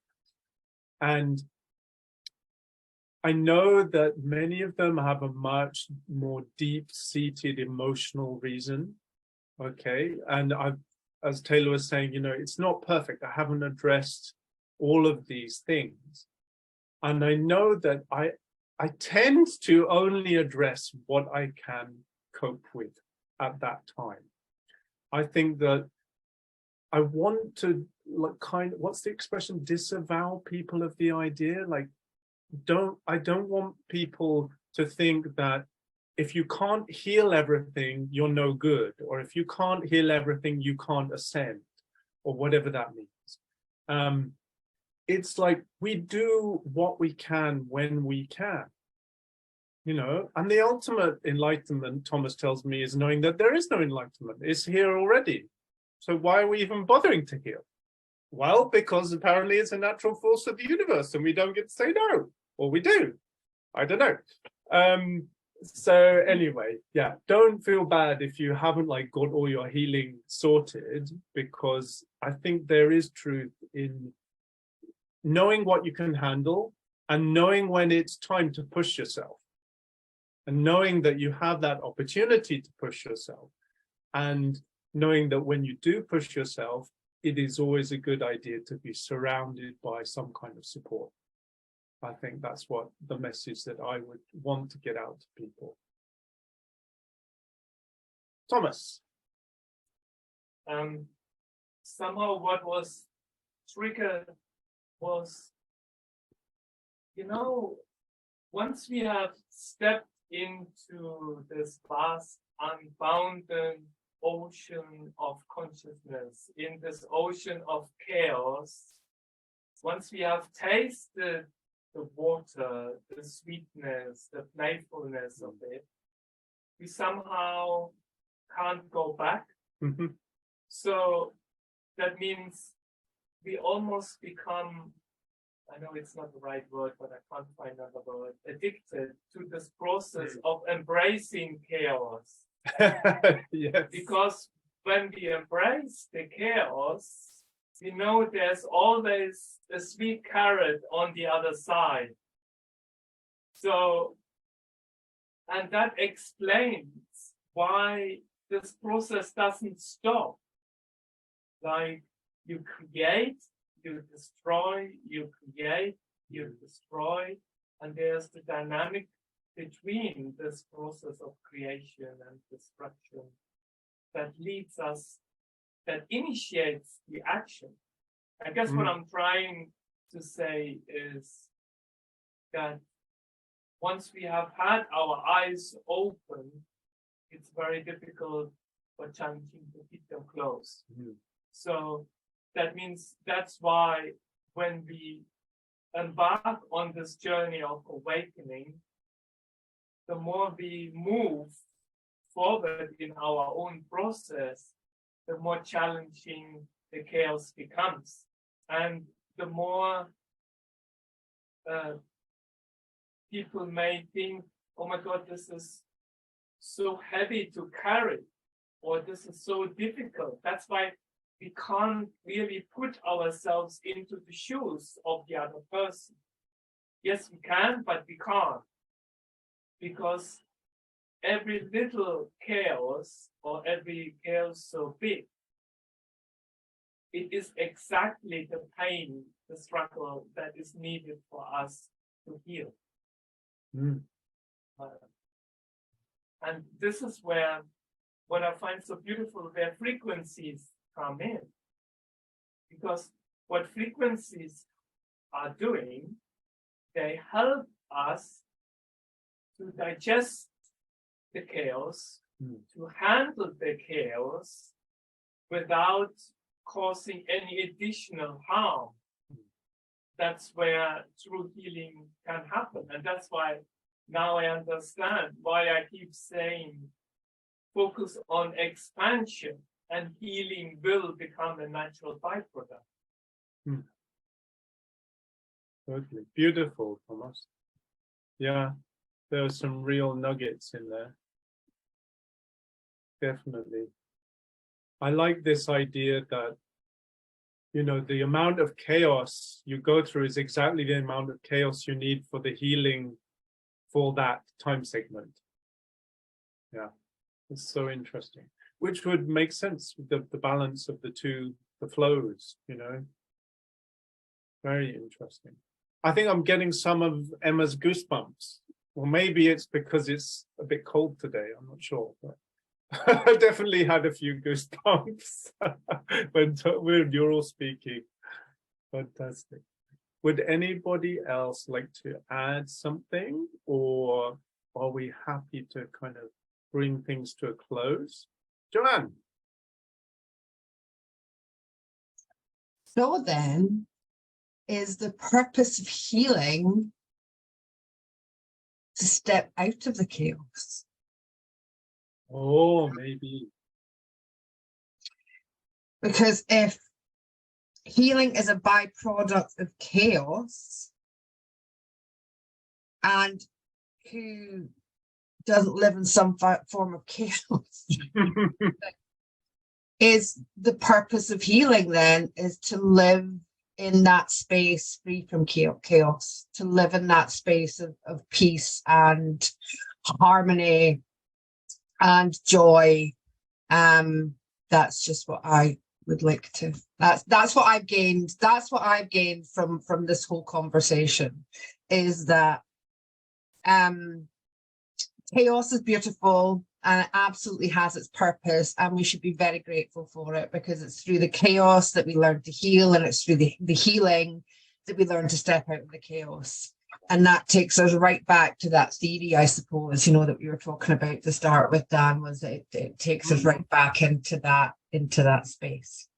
And I know that many of them have a much more deep-seated emotional reason, okay? And as Taylor was saying, it's not perfect. I haven't addressed all of these things. And I know that I tend to only address what I can cope with at that time. I think that I want to what's the expression, disavow people of the idea. Like, I don't want people to think that if you can't heal everything, you're no good, or if you can't heal everything, you can't ascend, or whatever that means. It's like we do what we can when we can, and the ultimate enlightenment, Thomas tells me, is knowing that there is no enlightenment. It's here already. So why are we even bothering to heal? Well, because apparently it's a natural force of the universe and we don't get to say no, or we do. I don't know. So anyway, yeah, don't feel bad if you haven't got all your healing sorted, because I think there is truth in knowing what you can handle and knowing when it's time to push yourself, and knowing that you have that opportunity to push yourself, and knowing that when you do push yourself, it is always a good idea to be surrounded by some kind of support. I think that's what the message that I would want to get out to people. Thomas. Somehow what was triggered was, once we have stepped into this vast, unbounded ocean of consciousness, in this ocean of chaos, once we have tasted the water, the sweetness, the playfulness of it, we somehow can't go back. Mm-hmm. So that means we almost become, I know it's not the right word, but I can't find another word, addicted to this process of embracing chaos. Yes. Because when we embrace the chaos, we know there's always a sweet carrot on the other side. So, and that explains why this process doesn't stop. Like, you create, you destroy, you create, you destroy, and there's the dynamic between this process of creation and destruction that leads us, that initiates the action. I guess what I'm trying to say is that once we have had our eyes open, it's very difficult or challenging to keep them closed. So that means that's why when we embark on this journey of awakening, the more we move forward in our own process, the more challenging the chaos becomes. And the more people may think, oh my God, this is so heavy to carry, or this is so difficult. That's why we can't really put ourselves into the shoes of the other person. Yes, we can, but we can't. Because every little chaos, or every chaos so big, it is exactly the pain, the struggle that is needed for us to heal. And this is where what I find so beautiful, where frequencies come in. Because what frequencies are doing, they help us to digest the chaos, to handle the chaos without causing any additional harm. that's where true healing can happen. And that's why now I understand why I keep saying focus on expansion, and healing will become a natural byproduct. Totally. Beautiful, Thomas. Yeah, there are some real nuggets in there. Definitely. I like this idea that, you know, the amount of chaos you go through is exactly the amount of chaos you need for the healing for that time segment. Yeah, it's so interesting, which would make sense with the balance of the two, the flows, you know. Very interesting. I think I'm getting some of Emma's goosebumps. Well, maybe it's because it's a bit cold today. I'm not sure, but I definitely had a few goosebumps when you're all speaking. Fantastic. Would anybody else like to add something, or are we happy to kind of bring things to a close? Joanne? So then, is the purpose of healing to step out of the chaos? Oh, maybe. Because if healing is a byproduct of chaos, and who doesn't live in some form of chaos, is the purpose of healing then is to live in that space free from chaos, to live in that space of peace and harmony and joy. That's just what I would like to, that's what I've gained. That's what I've gained from this whole conversation, is that chaos is beautiful and it absolutely has its purpose, and we should be very grateful for it, because it's through the chaos that we learn to heal, and it's through the healing that we learn to step out of the chaos. And that takes us right back to that theory, I suppose, you know, that we were talking about to start with, Dan, was that it takes us right back into that space.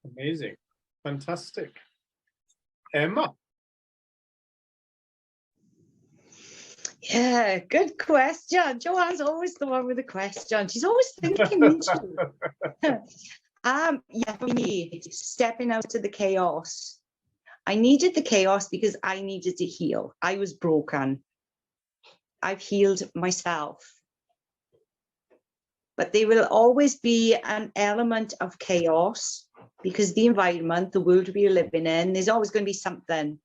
Amazing. Fantastic. Emma? Yeah, good question. Joanne's always the one with the question. She's always thinking, isn't she? Yeah, for me, stepping out of the chaos. I needed the chaos because I needed to heal. I was broken. I've healed myself. But there will always be an element of chaos, because the environment, the world we're living in, there's always going to be something.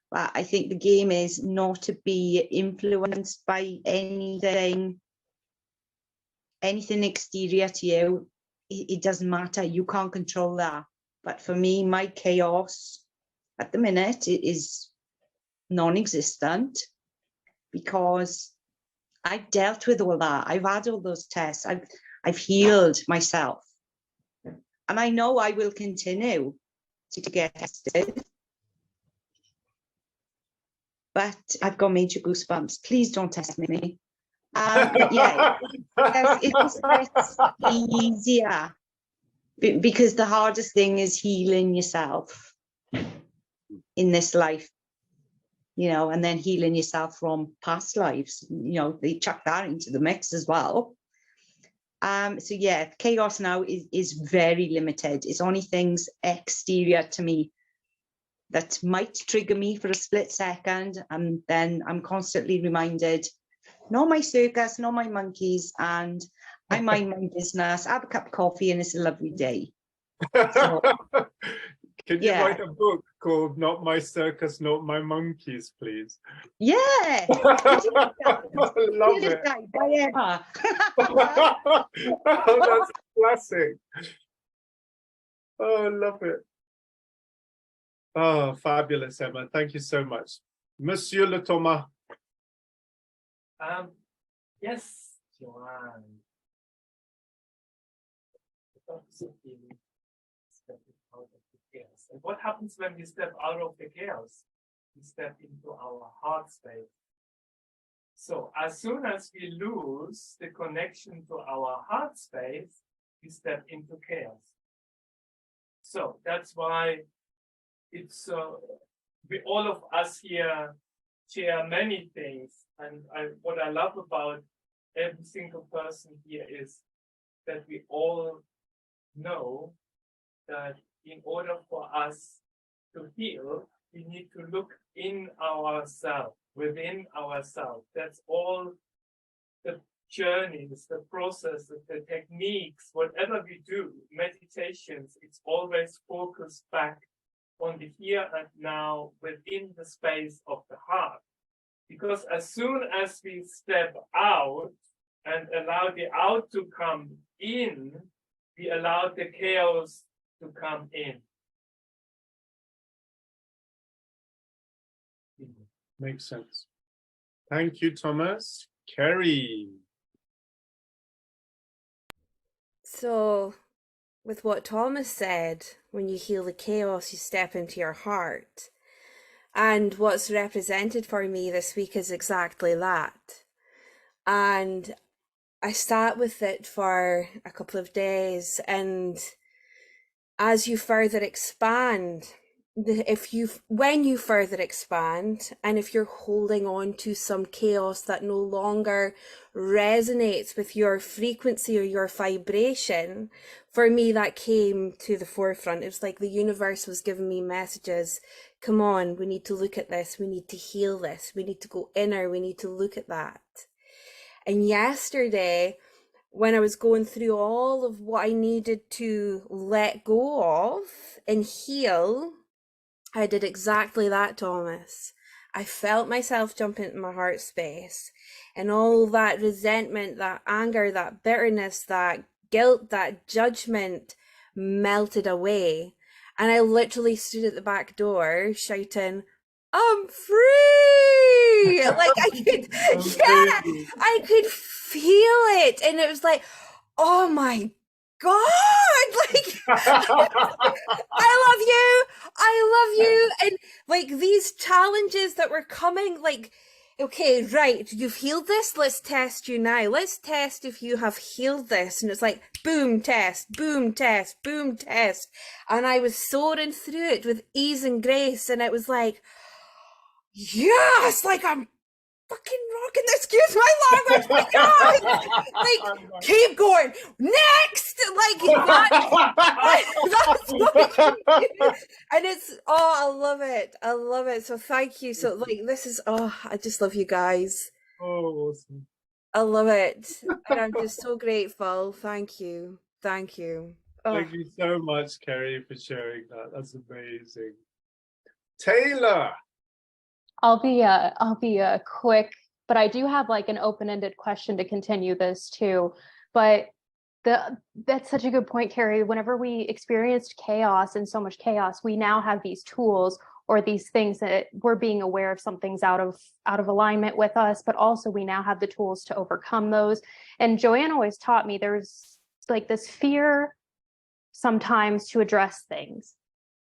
But I think the game is not to be influenced by anything exterior to you. It doesn't matter. You can't control that. But for me, my chaos at the minute is non-existent, because I've dealt with all that. I've had all those tests. I've healed myself. And I know I will continue to get tested. But I've got major goosebumps. Please don't test me. But yeah, it's easier, because the hardest thing is healing yourself in this life, you know, and then healing yourself from past lives. You know, they chuck that into the mix as well. So yeah, chaos now is very limited. It's only things exterior to me that might trigger me for a split second, and then I'm constantly reminded, not my circus, not my monkeys, and I mind my business, have a cup of coffee, and it's a lovely day. So, Can you write a book called Not My Circus, Not My Monkeys, please? Yeah. I love it. By Emma. Oh, that's classic. Oh, I love it. Oh, fabulous, Emma. Thank you so much. Monsieur Le Thomas. Yes, Joanne. Stepping out of the chaos. And what happens when we step out of the chaos? We step into our heart space. So as soon as we lose the connection to our heart space, we step into chaos. So that's why it's we all of us here share many things, and what I love about every single person here is that we all know that in order for us to heal, we need to look in ourselves, within ourselves. That's all the journeys, the processes, the techniques, whatever we do, meditations, it's always focused back on the here and now within the space of the heart. Because as soon as we step out and allow the out to come in, we allow the chaos to come in. Makes sense. Thank you, Thomas. Kerry. So, with what Thomas said, when you heal the chaos, you step into your heart. And what's represented for me this week is exactly that. And I sat with it for a couple of days, and as you further expand, when you further expand, and if you're holding on to some chaos that no longer resonates with your frequency or your vibration, for me that came to the forefront. It was like the universe was giving me messages. Come on, we need to look at this, we need to heal this, we need to go inner, we need to look at that. And yesterday, when I was going through all of what I needed to let go of and heal, I did exactly that, Thomas. I felt myself jump into my heart space, and all that resentment, that anger, that bitterness, that guilt, that judgment melted away. And I literally stood at the back door shouting, I'm free! Like I could feel it. And it was like, oh my God, like, I love you. And like these challenges that were coming, like, okay, right, you've healed this, let's test you now. Let's test if you have healed this. And it's like, boom, test, boom, test, boom, test. And I was soaring through it with ease and grace. And it was like, yes, like I'm fucking rocking this, excuse my language, my God! Like, keep going, next! Like, that's what we can do. And it's, oh, I love it, so thank you. So, like, this is, oh, I just love you guys. Oh, awesome. I love it, and I'm just so grateful. Thank you. Thank you. Oh. Thank you so much, Kerry, for sharing that. That's amazing. Taylor. I'll be quick, but I do have like an open-ended question to continue this too. But that's such a good point, Kerry. Whenever we experienced chaos and so much chaos, we now have these tools or these things that we're being aware of something's out of alignment with us, but also we now have the tools to overcome those. And Joanne always taught me there's like this fear sometimes to address things.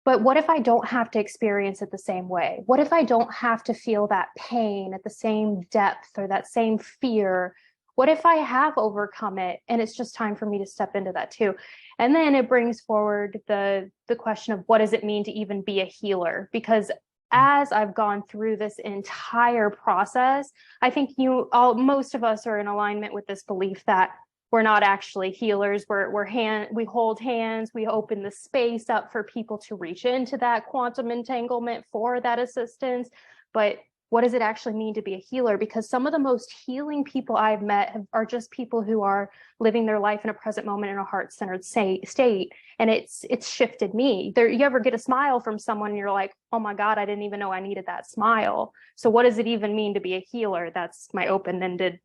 But what if I don't have to experience it the same way? What if I don't have to feel that pain at the same depth or that same fear? What if I have overcome it and it's just time for me to step into that too? And then it brings forward the question of what does it mean to even be a healer? Because as I've gone through this entire process, I think most of us are in alignment with this belief that we're not actually healers. We hold hands, we open the space up for people to reach into that quantum entanglement for that assistance. But what does it actually mean to be a healer? Because some of the most healing people I've met are just people who are living their life in a present moment in a heart-centered state. And it's shifted me. You ever get a smile from someone and you're like, oh my God, I didn't even know I needed that smile. So what does it even mean to be a healer? That's my open-ended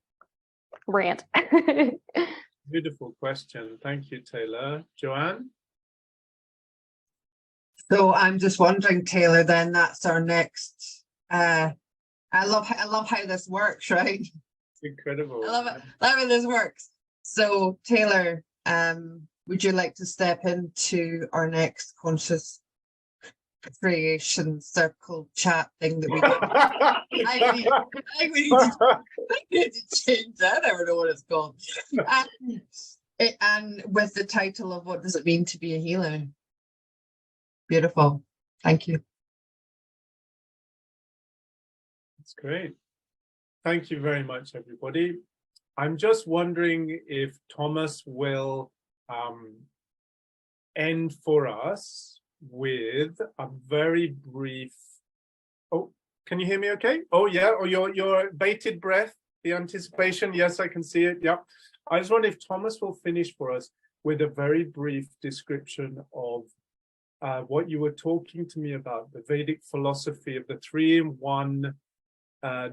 rant. Beautiful question. Thank you, Taylor. Joanne? So I'm just wondering, Taylor, then that's our next I love how this works, right? It's incredible. I love it. Love how this works. So Taylor, would you like to step into our next conscious creation circle chat thing that we do? I need to change that. I don't know what it's called. And with the title of what does it mean to be a healer? Beautiful. Thank you. That's great. Thank you very much, everybody. I'm just wondering if Thomas will end for us with a very brief. Oh, can you hear me okay? Oh, yeah. Oh, your bated breath, the anticipation. Yes, I can see it. Yeah. I just wonder if Thomas will finish for us with a very brief description of what you were talking to me about, the Vedic philosophy of the 3-in-1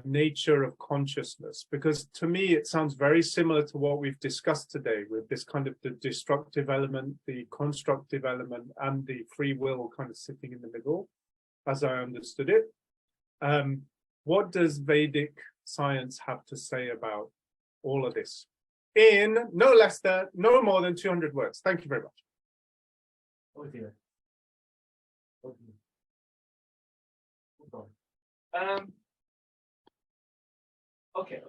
nature of consciousness, because to me it sounds very similar to what we've discussed today, with this kind of the destructive element, the constructive element, and the free will kind of sitting in the middle, as I understood it. What does Vedic science have to say about all of this in no more than 200 words? Thank you very much. Oh dear. Oh dear. Hold on. Okay,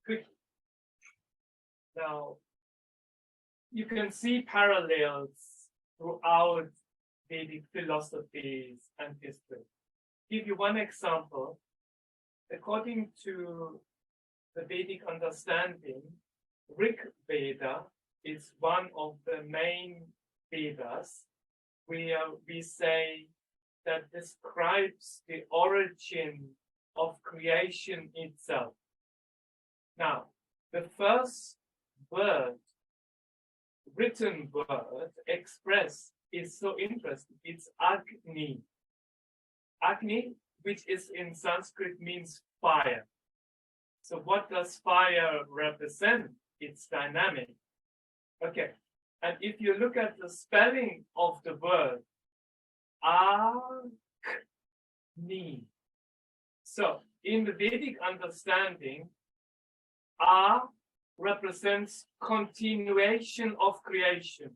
quick. Now, you can see parallels throughout Vedic philosophies and history. Give you one example. According to the Vedic understanding, Rig Veda is one of the main Vedas where we say that describes the origin of creation itself. Now, the first word, written word, expressed, is so interesting. It's Agni. Agni, which is in Sanskrit, means fire. So what does fire represent? It's dynamic. Okay, and if you look at the spelling of the word, Agni. So in the Vedic understanding, represents continuation of creation.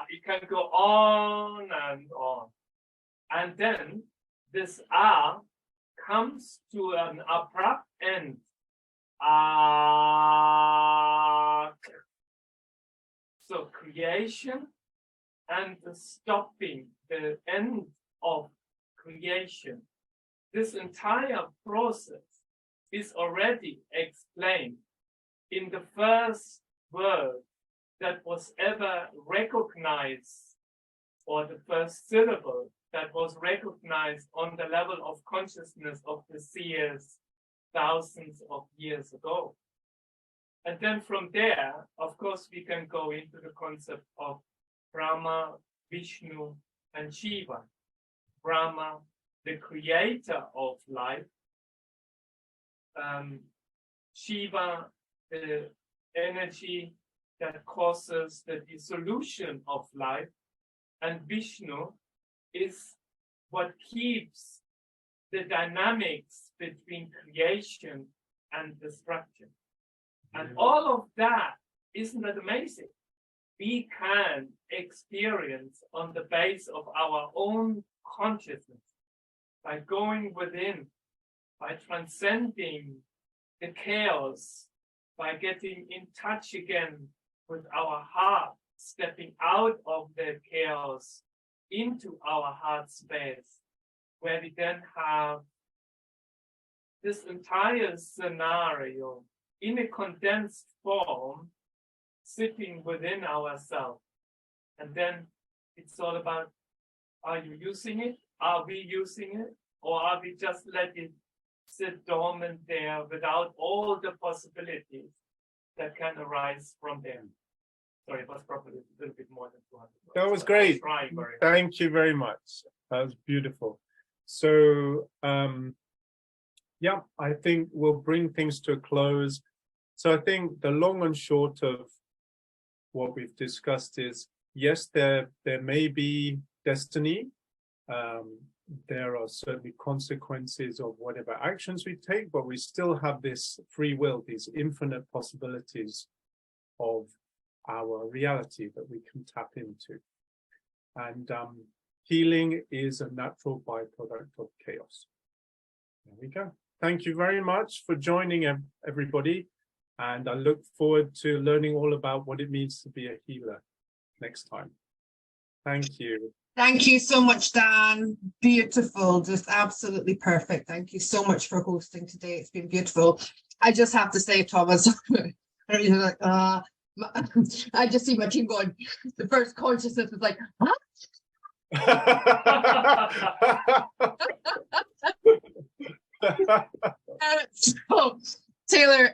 It can go on and on. And then this comes to an abrupt end. So creation and the stopping, the end of creation. This entire process is already explained in the first word that was ever recognized, or the first syllable that was recognized on the level of consciousness of the seers thousands of years ago. And then from there, of course, we can go into the concept of Brahma, Vishnu, and Shiva. Brahma, the creator of life. Shiva, the energy that causes the dissolution of life. And Vishnu is what keeps the dynamics between creation and destruction. And all of that, isn't that amazing? We can experience on the base of our own consciousness, by going within, by transcending the chaos, by getting in touch again with our heart, stepping out of the chaos into our heart space, where we then have this entire scenario in a condensed form sitting within ourselves. And then it's all about, are you using it? Are we using it? Or are we just letting it sit dormant there without all the possibilities that can arise from there? Sorry, it was probably a little bit more than 200 words. That was great. Thank you very much. That was beautiful. So, yeah, I think we'll bring things to a close. So I think the long and short of what we've discussed is, yes, there may be destiny. There are certainly consequences of whatever actions we take, but we still have this free will, these infinite possibilities of our reality that we can tap into. And healing is a natural byproduct of chaos. There we go. Thank you very much for joining, everybody. And I look forward to learning all about what it means to be a healer. next time. Thank you. Thank you so much, Dan. Beautiful, just absolutely perfect. Thank you so much for hosting today. It's been beautiful. I just have to say, Thomas, I just see my team going, the first consciousness is like, huh? So, Taylor,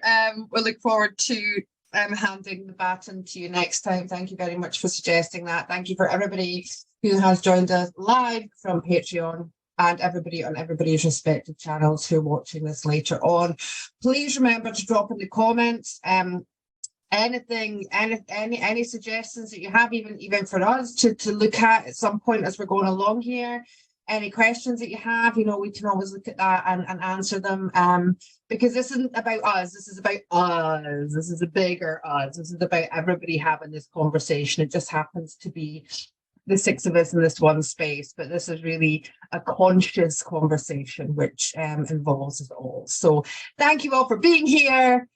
we'll look forward to handing the baton to you next time. Thank you very much for suggesting that. Thank you for everybody who has joined us live from Patreon and everybody on everybody's respective channels who are watching this later on. Please remember to drop in the comments anything, any suggestions that you have, even for us to look at some point as we're going along here. Any questions that you have, you know, we can always look at that and answer them, because this isn't about us, this is about us, this is a bigger us, this is about everybody having this conversation. It just happens to be the six of us in this one space, but this is really a conscious conversation which involves us all. So thank you all for being here.